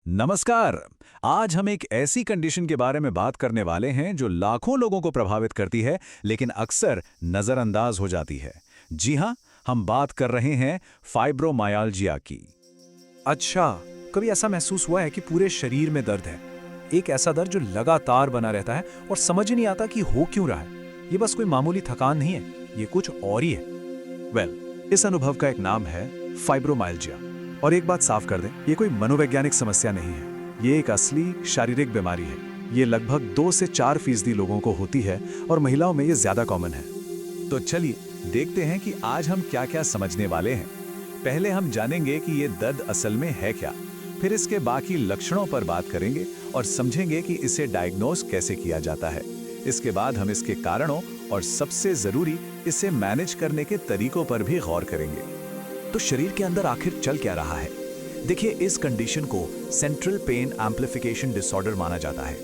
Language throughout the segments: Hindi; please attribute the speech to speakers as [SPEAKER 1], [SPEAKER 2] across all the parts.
[SPEAKER 1] नमस्कार। आज हम एक ऐसी कंडीशन के बारे में बात करने वाले हैं जो लाखों लोगों को प्रभावित करती है लेकिन अक्सर नजरअंदाज हो जाती है। जी हां, हम बात कर रहे हैं फाइब्रोमायाल्जिया की।
[SPEAKER 2] अच्छा, कभी ऐसा महसूस हुआ है कि पूरे शरीर में दर्द है? एक ऐसा दर्द जो लगातार बना रहता है और समझ ही नहीं आता कि हो क्यों रहा है। ये बस कोई मामूली थकान नहीं है, ये कुछ और ही है। इस अनुभव का एक नाम है फाइब्रोमाइल्जिया। और एक बात साफ कर दें, ये कोई मनोवैज्ञानिक समस्या नहीं है। ये एक असली शारीरिक बीमारी है। ये लगभग 2 से 4% लोगों को होती है और महिलाओं में ये ज्यादा कॉमन है।
[SPEAKER 1] तो चलिए देखते हैं कि आज हम क्या-क्या समझने वाले हैं। पहले हम जानेंगे कि ये दर्द असल में है क्या, फिर इसके बाकी लक्षणों पर बात करेंगे और समझेंगे कि इसे डायग्नोज कैसे किया जाता है। इसके बाद हम इसके कारणों और सबसे जरूरी इसे मैनेज करने के तरीकों पर भी गौर करेंगे।
[SPEAKER 2] तो शरीर के अंदर आखिर चल क्या रहा है? देखिए, इस कंडीशन को सेंट्रल पेन एम्प्लीफिकेशन डिसऑर्डर माना जाता है।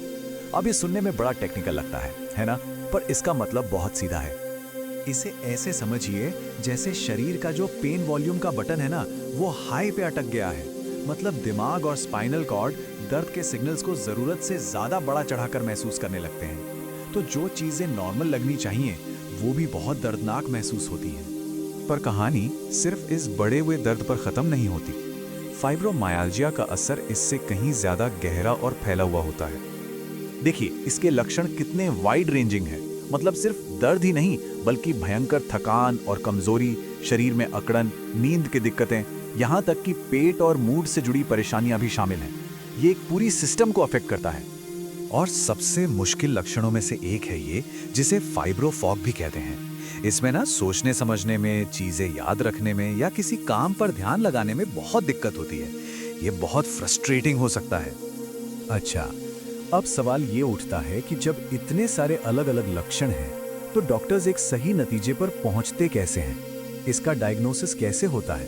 [SPEAKER 2] अब ये सुनने में बड़ा टेक्निकल लगता है ना? पर इसका मतलब बहुत सीधा है। इसे ऐसे समझिए जैसे शरीर का जो पेन वॉल्यूम का बटन है ना, वो हाई पे अटक गया है। मतलब दिमाग और स्पाइनल कॉर्ड दर्द के सिग्नल्स को जरूरत से ज्यादा बड़ा चढ़ाकर महसूस करने लगते हैं। तो जो चीजें नॉर्मल लगनी चाहिए वो भी बहुत दर्दनाक महसूस होती हैं। पर कहानी सिर्फ इस बढ़े हुए दर्द पर खत्म नहीं होती। फाइब्रोमायाल्जिया का असर इससे कहीं ज्यादा गहरा और फैला हुआ होता है। देखिए, इसके लक्षण कितने वाइड रेंजिंग हैं। मतलब सिर्फ दर्द ही नहीं, बल्कि भयंकर थकान और कमजोरी, शरीर में अकड़न, नींद की दिक्कतें, यहाँ तक कि पेट और मूड से जुड़ी परेशानियां भी शामिल हैं। ये एक पूरी सिस्टम को अफेक्ट करता है। और सबसे मुश्किल लक्षणों में से एक है ये, जिसे फाइब्रोफॉग भी कहते हैं। इसमें ना सोचने समझने में, चीजें याद रखने में या किसी काम पर ध्यान लगाने में बहुत दिक्कत होती है। ये बहुत फ्रस्ट्रेटिंग हो सकता है।
[SPEAKER 1] अच्छा, अब सवाल ये उठता है कि जब इतने सारे अलग अलग लक्षण हैं, तो डॉक्टर्स एक सही नतीजे पर पहुंचते कैसे हैं? इसका डायग्नोसिस कैसे होता है?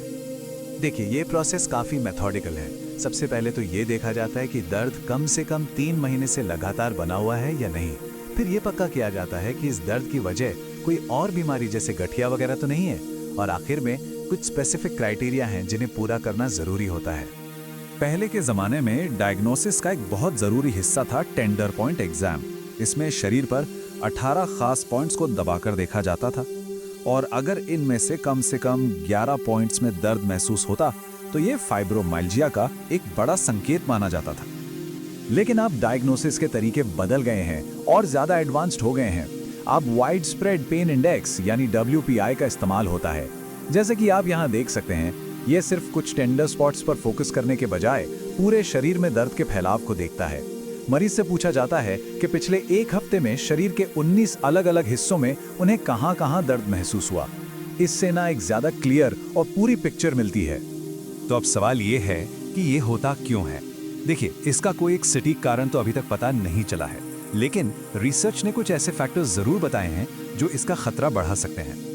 [SPEAKER 2] देखिए, ये प्रोसेस काफी मेथोडिकल है। सबसे पहले तो ये देखा जाता है कि दर्द कम से कम 3 महीने से लगातार बना हुआ है या नहीं। फिर ये पक्का किया जाता है कि इस दर्द की वजह कोई और बीमारी जैसे गठिया वगैरह तो नहीं है। और आखिर में कुछ स्पेसिफिक क्राइटेरिया हैं जिन्हें पूरा करना जरूरी होता है।
[SPEAKER 1] पहले के जमाने में डायग्नोसिस का एक बहुत जरूरी हिस्सा था टेंडर पॉइंट एग्जाम। इसमें शरीर पर 18 खास पॉइंट्स को दबाकर देखा जाता था और अगर इनमें से कम 11 पॉइंट्स में दर्द महसूस होता तो ये फाइब्रोमाइल्जिया का एक बड़ा संकेत माना जाता था। लेकिन अब डायग्नोसिस के तरीके बदल गए हैं और ज्यादा एडवांस्ड हो गए हैं। अब वाइड स्प्रेड पेन इंडेक्स यानी WPI का इस्तेमाल होता है। जैसे कि आप यहाँ देख सकते हैं, ये सिर्फ कुछ टेंडर स्पॉट्स पर फोकस करने के बजाय पूरे शरीर में दर्द के फैलाव को देखता है। मरीज से पूछा जाता है कि पिछले 1 हफ्ते में शरीर के 19 अलग अलग हिस्सों में उन्हें कहां-कहां दर्द महसूस हुआ। इससे ना एक ज्यादा क्लियर और पूरी पिक्चर मिलती है।
[SPEAKER 2] तो अब सवाल ये है कि ये होता क्यों है? देखिए, इसका कोई एक सटीक कारण तो अभी तक पता नहीं चला है, लेकिन रिसर्च ने कुछ ऐसे फैक्टर्स जरूर बताए हैं जो इसका खतरा बढ़ा सकते हैं।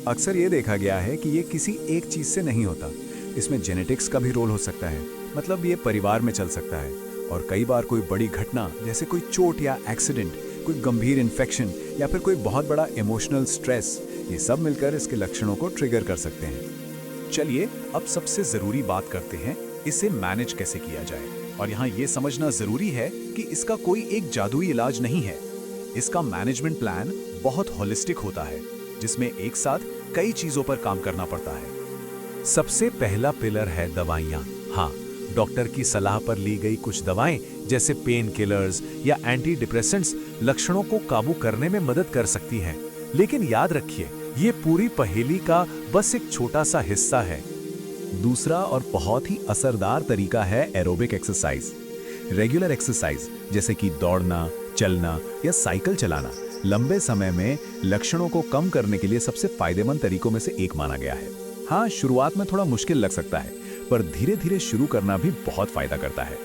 [SPEAKER 1] अक्सर ये देखा गया है कि ये किसी एक चीज से नहीं होता। इसमें जेनेटिक्स का भी रोल हो सकता है। मतलब ये परिवार में चल सकता है और कई बार कोई बड़ी घटना जैसे कोई चोट या एक्सीडेंट, कोई गंभीर इन्फेक्शन या फिर कोई बहुत बड़ा इमोशनल स्ट्रेस, ये सब मिलकर इसके लक्षणों को ट्रिगर कर सकते हैं।
[SPEAKER 2] चलिए अब सबसे जरूरी बात करते हैं, इसे मैनेज कैसे किया जाए। और यहाँ ये समझना जरूरी है कि इसका कोई एक जादुई इलाज नहीं है। इसका मैनेजमेंट प्लान बहुत होलिस्टिक होता है, जिसमें एक साथ कई चीजों पर काम करना पड़ता है।
[SPEAKER 1] सबसे पहला पिलर है दवाइयाँ। हाँ, डॉक्टर की सलाह पर ली गई कुछ दवाएं जैसे पेन किलर्स या एंटी डिप्रेसेंट्स लक्षणों को काबू करने में मदद कर सकती हैं। लेकिन याद रखिए, ये पूरी पहेली का बस एक छोटा सा हिस्सा है। दूसरा और बहुत ही असरदार तरीका है एरोबिक एक्सरसाइज। रेगुलर एक्सरसाइज जैसे कि दौड़ना, चलना या साइकिल चलाना लंबे समय में लक्षणों को कम करने के लिए सबसे फायदेमंद तरीकों में से एक माना गया है। हाँ, शुरुआत में थोड़ा मुश्किल लग सकता है, पर धीरे धीरे शुरू करना भी बहुत फायदा करता है।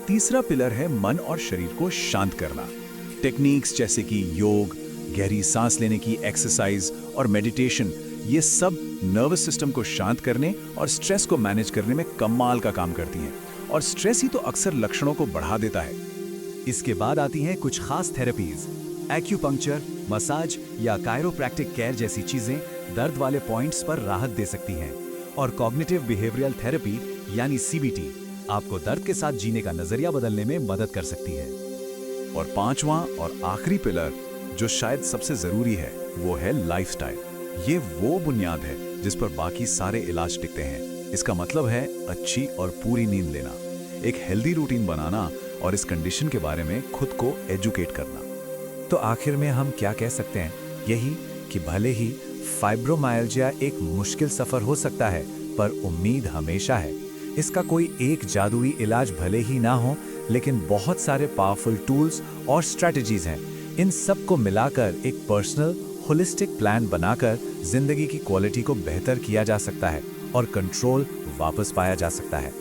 [SPEAKER 2] तीसरा पिलर है मन और शरीर को शांत करना। टेक्निक्स जैसे कि योग, गहरी सांस लेने की एक्सरसाइज और मेडिटेशन, ये सब नर्वस सिस्टम को शांत करने और स्ट्रेस को मैनेज करने में कमाल का काम करती हैं। और स्ट्रेस ही तो अक्सर लक्षणों को बढ़ा देता है। इसके बाद आती हैं कुछ खास थेरेपीज। एक्यूपंक्चर, मसाज या कायरोप्रैक्टिक केयर जैसी चीजें दर्द वाले पॉइंट्स पर राहत दे सकती हैं। और कॉग्निटिव बिहेवियरल थेरेपी यानी CBT आपको दर्द के साथ जीने का नजरिया बदलने में मदद कर सकती है।
[SPEAKER 1] और पांचवां और आखिरी पिलर जो शायद सबसे जरूरी है वो है लाइफस्टाइल। ये वो बुनियाद है जिस पर बाकी सारे इलाज टिकते हैं। इसका मतलब है अच्छी और पूरी नींद लेना, एक हेल्दी रूटीन बनाना और इस कंडीशन के बारे में खुद को एजुकेट करना।
[SPEAKER 2] तो आखिर में हम क्या कह सकते हैं? यही कि भले ही फाइब्रोमाइल्जिया एक मुश्किल सफर हो सकता है, पर उम्मीद हमेशा है। इसका कोई एक जादुई इलाज भले ही ना हो, लेकिन बहुत सारे पावरफुल टूल्स और स्ट्रेटजीज हैं। इन सब को मिलाकर एक पर्सनल होलिस्टिक प्लान बनाकर जिंदगी की क्वालिटी को बेहतर किया जा सकता है और कंट्रोल वापस पाया जा सकता है।